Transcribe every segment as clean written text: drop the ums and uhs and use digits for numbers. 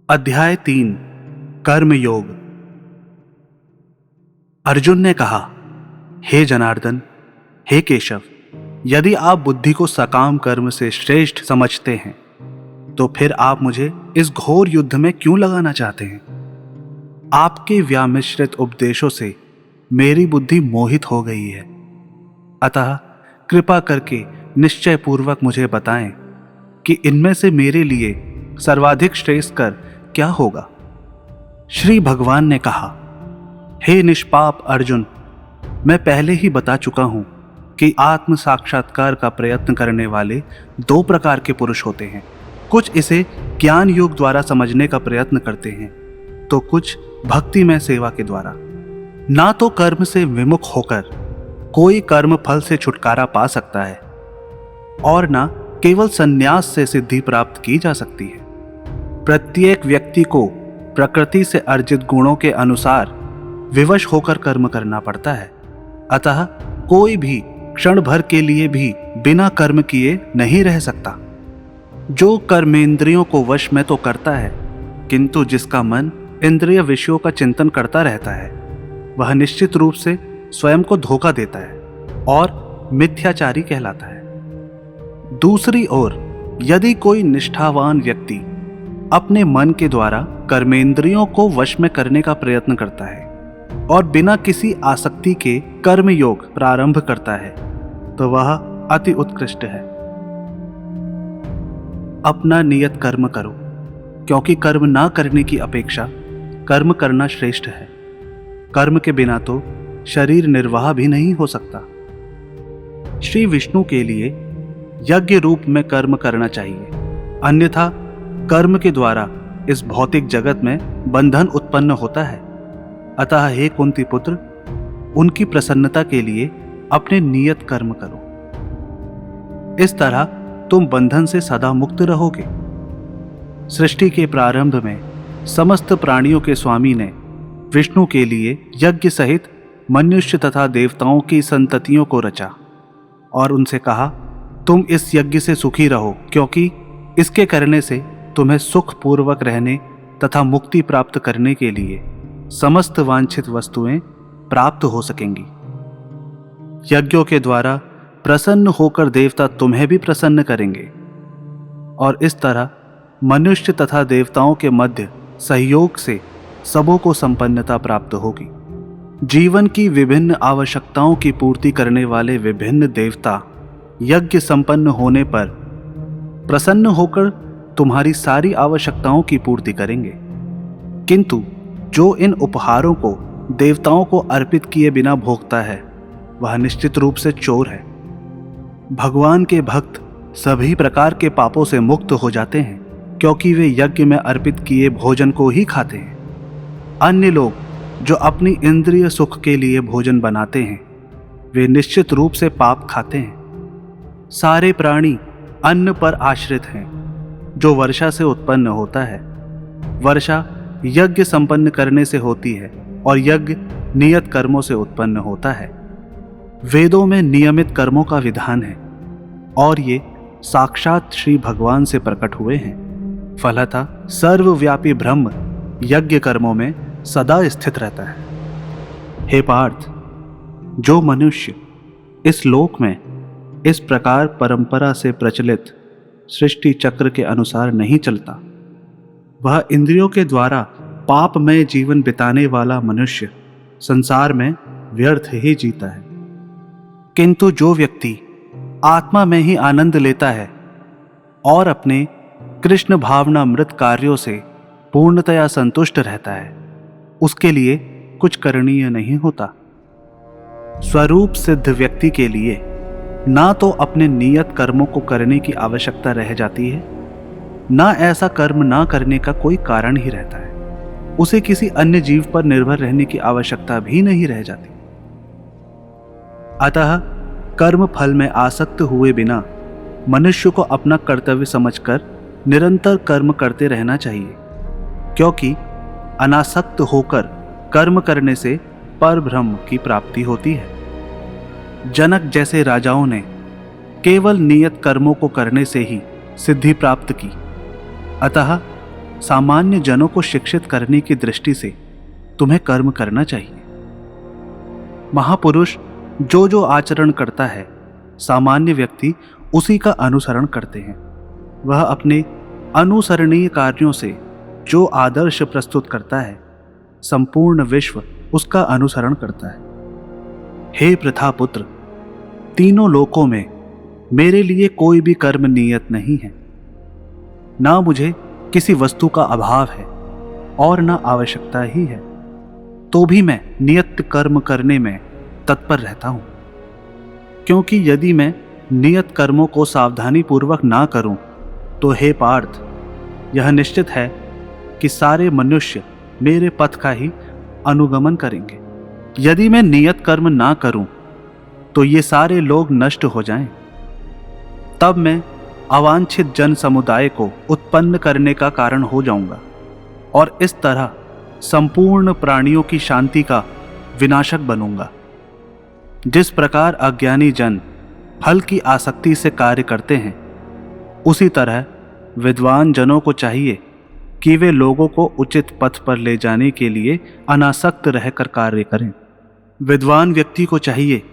अध्याय 3 कर्म योग। अर्जुन ने कहा, हे जनार्दन, हे केशव, यदि आप बुद्धि को सकाम कर्म से श्रेष्ठ समझते हैं तो फिर आप मुझे इस घोर युद्ध में क्यों लगाना चाहते हैं? आपके व्यामिश्रित उपदेशों से मेरी बुद्धि मोहित हो गई है, अतः कृपा करके निश्चय पूर्वक मुझे बताएं कि इनमें से मेरे लिए सर्वाधिक श्रेयस्कर क्या होगा। श्री भगवान ने कहा, हे निष्पाप अर्जुन, मैं पहले ही बता चुका हूं कि आत्म साक्षात्कार का प्रयत्न करने वाले दो प्रकार के पुरुष होते हैं। कुछ इसे ज्ञान योग द्वारा समझने का प्रयत्न करते हैं तो कुछ भक्तिमय सेवा के द्वारा। ना तो कर्म से विमुख होकर कोई कर्म फल से छुटकारा पा सकता है और ना केवल संन्यास से सिद्धि प्राप्त की जा सकती है। प्रत्येक व्यक्ति को प्रकृति से अर्जित गुणों के अनुसार विवश होकर कर्म करना पड़ता है, अतः कोई भी क्षण भर के लिए भी बिना कर्म किए नहीं रह सकता। जो कर्मेंद्रियों को वश में तो करता है, किंतु जिसका मन इंद्रिय विषयों का चिंतन करता रहता है, वह निश्चित रूप से स्वयं को धोखा देता है और मिथ्याचारी कहलाता है। दूसरी ओर यदि कोई निष्ठावान व्यक्ति अपने मन के द्वारा कर्मेंद्रियों को वश में करने का प्रयत्न करता है और बिना किसी आसक्ति के कर्म योग प्रारंभ करता है तो वह अति उत्कृष्ट है। अपना नियत कर्म करो, क्योंकि कर्म ना करने की अपेक्षा कर्म करना श्रेष्ठ है। कर्म के बिना तो शरीर निर्वाह भी नहीं हो सकता। श्री विष्णु के लिए यज्ञ रूप में कर्म करना चाहिए, अन्यथा कर्म के द्वारा इस भौतिक जगत में बंधन उत्पन्न होता है। अतः हे कुंती पुत्र, उनकी प्रसन्नता के लिए अपने नियत कर्म करो। इस तरह तुम बंधन से सदा मुक्त रहोगे। सृष्टि के प्रारंभ में समस्त प्राणियों के स्वामी ने विष्णु के लिए यज्ञ सहित मनुष्य तथा देवताओं की संततियों को रचा और उनसे कहा, तुम इस यज्ञ से सुखी रहो, क्योंकि इसके करने से तुम्हें सुख पूर्वक रहने तथा मुक्ति प्राप्त करने के लिए समस्त वांछित वस्तुएं प्राप्त हो सकेंगी। यज्ञों के द्वारा प्रसन्न होकर देवता तुम्हें भी प्रसन्न करेंगे और इस तरह मनुष्य तथा देवताओं के मध्य सहयोग से सबों को संपन्नता प्राप्त होगी। जीवन की विभिन्न आवश्यकताओं की पूर्ति करने वाले विभिन्न देवता यज्ञ संपन्न होने पर प्रसन्न होकर तुम्हारी सारी आवश्यकताओं की पूर्ति करेंगे, किंतु जो इन उपहारों को देवताओं को अर्पित किए बिना भोगता है वह निश्चित रूप से चोर है। भगवान के भक्त सभी प्रकार के पापों से मुक्त हो जाते हैं, क्योंकि वे यज्ञ में अर्पित किए भोजन को ही खाते हैं। अन्य लोग जो अपनी इंद्रिय सुख के लिए भोजन बनाते हैं वे निश्चित रूप से पाप खाते हैं। सारे प्राणी अन्न पर आश्रित हैं, जो वर्षा से उत्पन्न होता है। वर्षा यज्ञ संपन्न करने से होती है और यज्ञ नियत कर्मों से उत्पन्न होता है। वेदों में नियमित कर्मों का विधान है और ये साक्षात श्री भगवान से प्रकट हुए हैं। फलतः सर्वव्यापी ब्रह्म यज्ञ कर्मों में सदा स्थित रहता है। हे पार्थ, जो मनुष्य इस लोक में इस प्रकार परंपरा से प्रचलित सृष्टि चक्र के अनुसार नहीं चलता, वह इंद्रियों के द्वारा पापमय जीवन बिताने वाला मनुष्य संसार में व्यर्थ ही जीता है। किंतु जो व्यक्ति आत्मा में ही आनंद लेता है और अपने कृष्ण भावनामृत कार्यों से पूर्णतया संतुष्ट रहता है, उसके लिए कुछ करणीय नहीं होता। स्वरूप सिद्ध व्यक्ति के लिए ना तो अपने नियत कर्मों को करने की आवश्यकता रह जाती है, ना ऐसा कर्म ना करने का कोई कारण ही रहता है। उसे किसी अन्य जीव पर निर्भर रहने की आवश्यकता भी नहीं रह जाती। अतः कर्म फल में आसक्त हुए बिना मनुष्य को अपना कर्तव्य समझकर निरंतर कर्म करते रहना चाहिए, क्योंकि अनासक्त होकर कर्म करने से परब्रह्म की प्राप्ति होती है। जनक जैसे राजाओं ने केवल नियत कर्मों को करने से ही सिद्धि प्राप्त की, अतः सामान्य जनों को शिक्षित करने की दृष्टि से तुम्हें कर्म करना चाहिए। महापुरुष जो जो आचरण करता है, सामान्य व्यक्ति उसी का अनुसरण करते हैं। वह अपने अनुसरणीय कार्यों से जो आदर्श प्रस्तुत करता है, संपूर्ण विश्व उसका अनुसरण करता है। हे प्रथापुत्र, तीनों लोकों में मेरे लिए कोई भी कर्म नियत नहीं है। ना मुझे किसी वस्तु का अभाव है और ना आवश्यकता ही है, तो भी मैं नियत कर्म करने में तत्पर रहता हूं। क्योंकि यदि मैं नियत कर्मों को सावधानी पूर्वक ना करूं, तो हे पार्थ, यह निश्चित है कि सारे मनुष्य मेरे पथ का ही अनुगमन करेंगे। यदि मैं नियत कर्म ना करूं, तो ये सारे लोग नष्ट हो जाएं। तब मैं अवांछित जन समुदाय को उत्पन्न करने का कारण हो जाऊंगा और इस तरह संपूर्ण प्राणियों की शांति का विनाशक बनूंगा। जिस प्रकार अज्ञानी जन फल की आसक्ति से कार्य करते हैं, उसी तरह विद्वान जनों को चाहिए कि वे लोगों को उचित पथ पर ले जाने के लिए अनासक्त रहकर कार्य करें। विद्वान व्यक्ति को चाहिए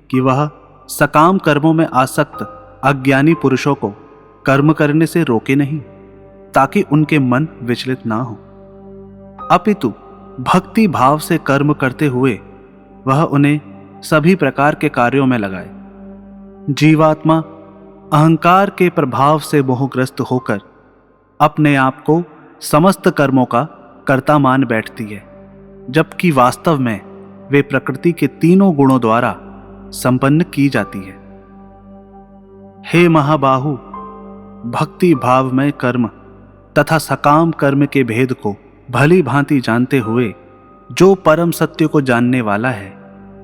कि वह सकाम कर्मों में आसक्त अज्ञानी पुरुषों को कर्म करने से रोके नहीं, ताकि उनके मन विचलित ना हो, अपितु भक्ति भाव से कर्म करते हुए वह उन्हें सभी प्रकार के कार्यों में लगाए। जीवात्मा अहंकार के प्रभाव से मोहग्रस्त होकर अपने आप को समस्त कर्मों का कर्ता मान बैठती है, जबकि वास्तव में वे प्रकृति के तीनों गुणों द्वारा संपन्न की जाती है। हे महाबाहु, भक्ति भावमय कर्म तथा सकाम कर्म के भेद को भली भांति जानते हुए जो परम सत्य को जानने वाला है,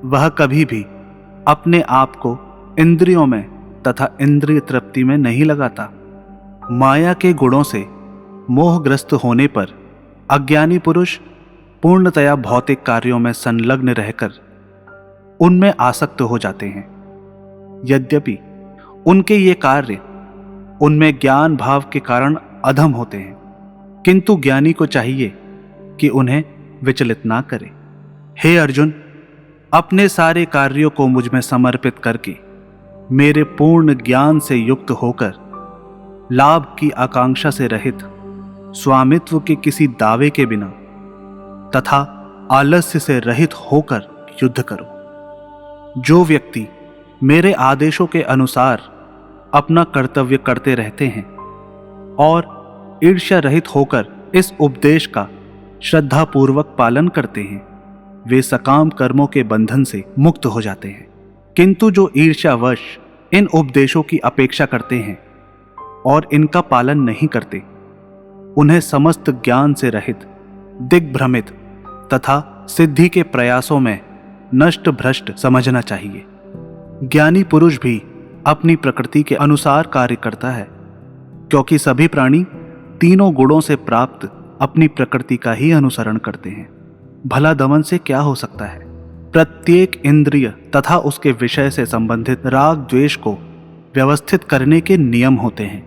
वह कभी भी अपने आप को इंद्रियों में तथा इंद्रिय तृप्ति में नहीं लगाता। माया के गुणों से मोहग्रस्त होने पर अज्ञानी पुरुष पूर्णतया भौतिक कार्यों में संलग्न रहकर उनमें आसक्त हो जाते हैं। यद्यपि उनके ये कार्य उनमें ज्ञान भाव के कारण अधम होते हैं, किंतु ज्ञानी को चाहिए कि उन्हें विचलित ना करे। हे अर्जुन, अपने सारे कार्यों को मुझ में समर्पित करके मेरे पूर्ण ज्ञान से युक्त होकर लाभ की आकांक्षा से रहित, स्वामित्व के किसी दावे के बिना तथा आलस्य से रहित होकर युद्ध करो। जो व्यक्ति मेरे आदेशों के अनुसार अपना कर्तव्य करते रहते हैं और ईर्ष्या रहित होकर इस उपदेश का श्रद्धापूर्वक पालन करते हैं, वे सकाम कर्मों के बंधन से मुक्त हो जाते हैं। किंतु जो ईर्ष्यावश इन उपदेशों की अपेक्षा करते हैं और इनका पालन नहीं करते, उन्हें समस्त ज्ञान से रहित, दिग्भ्रमित तथा सिद्धि के प्रयासों में नष्ट भ्रष्ट समझना चाहिए। ज्ञानी पुरुष भी अपनी प्रकृति के अनुसार कार्य करता है, क्योंकि सभी प्राणी तीनों गुणों से प्राप्त अपनी प्रकृति का ही अनुसरण करते हैं। भला दमन से क्या हो सकता है? प्रत्येक इंद्रिय तथा उसके विषय से संबंधित राग द्वेष को व्यवस्थित करने के नियम होते हैं।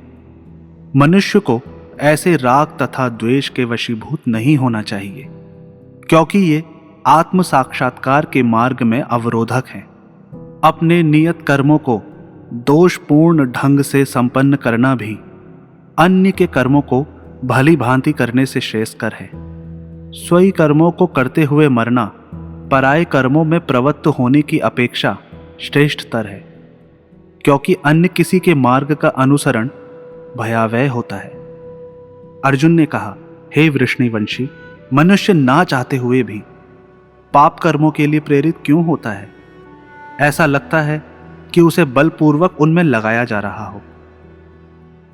मनुष्य को ऐसे राग तथा द्वेष के वशीभूत नहीं होना चाहिए, क्योंकि ये आत्म साक्षात्कार के मार्ग में अवरोधक हैं। अपने नियत कर्मों को दोषपूर्ण ढंग से संपन्न करना भी अन्य के कर्मों को भली भांति करने से श्रेष्ठकर है। स्वयं कर्मों को करते हुए मरना पराये कर्मों में प्रवृत्त होने की अपेक्षा श्रेष्ठतर है, क्योंकि अन्य किसी के मार्ग का अनुसरण भयावह होता है। अर्जुन ने कहा, हे वृष्णिवंशी, मनुष्य ना चाहते हुए भी पाप कर्मों के लिए प्रेरित क्यों होता है? ऐसा लगता है कि उसे बलपूर्वक उनमें लगाया जा रहा हो।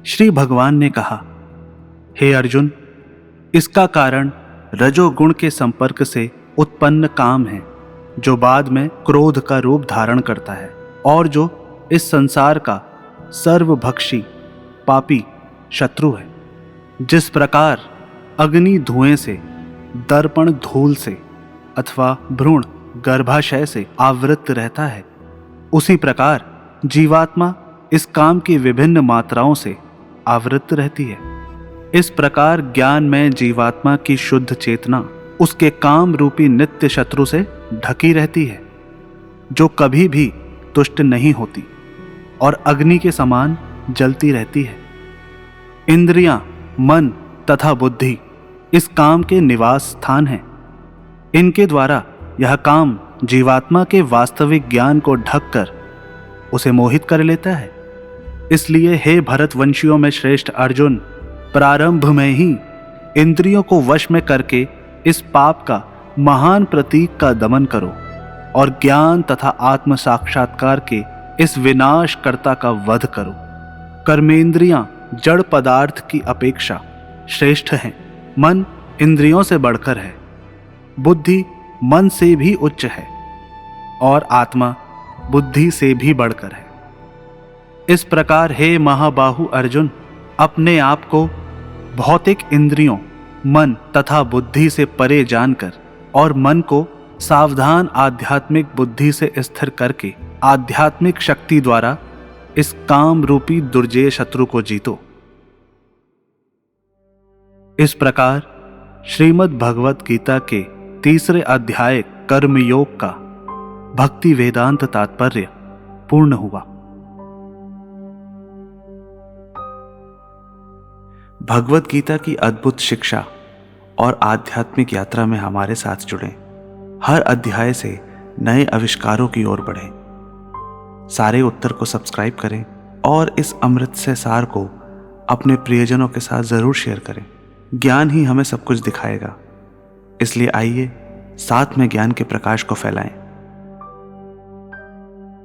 श्री भगवान ने कहा, हे अर्जुन, इसका कारण रजोगुण के संपर्क से उत्पन्न काम है, जो बाद में क्रोध का रूप धारण करता है और जो इस संसार का सर्वभक्षी पापी शत्रु है। जिस प्रकार अग्नि धुएं से, दर्पण धूल से अथवा भ्रूण गर्भाशय से आवृत रहता है, उसी प्रकार जीवात्मा इस काम की विभिन्न मात्राओं से आवृत रहती है। इस प्रकार ज्ञान में जीवात्मा की शुद्ध चेतना उसके काम रूपी नित्य शत्रु से ढकी रहती है, जो कभी भी तुष्ट नहीं होती और अग्नि के समान जलती रहती है। इंद्रियां, मन तथा बुद्धि इस काम के निवास स्थान हैं। इनके द्वारा यह काम जीवात्मा के वास्तविक ज्ञान को ढककर उसे मोहित कर लेता है। इसलिए हे भरतवंशियों में श्रेष्ठ अर्जुन, प्रारंभ में ही इंद्रियों को वश में करके इस पाप का महान प्रतीक का दमन करो और ज्ञान तथा आत्म साक्षात्कार के इस विनाशकर्ता का वध करो। कर्मेंद्रियां जड़ पदार्थ की अपेक्षा श्रेष्ठ हैं। मन इंद्रियों से बढ़कर है, बुद्धि मन से भी उच्च है और आत्मा बुद्धि से भी बढ़कर है। इस प्रकार हे महाबाहु अर्जुन, अपने आप को भौतिक इंद्रियों, मन तथा बुद्धि से परे जानकर और मन को सावधान आध्यात्मिक बुद्धि से स्थिर करके आध्यात्मिक शक्ति द्वारा इस काम रूपी दुर्जेय शत्रु को जीतो। इस प्रकार श्रीमद् भगवत गीता के 3 अध्याय कर्मयोग का भक्ति वेदांत तात्पर्य पूर्ण हुआ। भगवत गीता की अद्भुत शिक्षा और आध्यात्मिक यात्रा में हमारे साथ जुड़ें। हर अध्याय से नए आविष्कारों की ओर बढ़ें। सारे उत्तर को सब्सक्राइब करें और इस अमृत से सार को अपने प्रियजनों के साथ जरूर शेयर करें। ज्ञान ही हमें सब कुछ दिखाएगा, इसलिए आइए साथ में ज्ञान के प्रकाश को फैलाएं।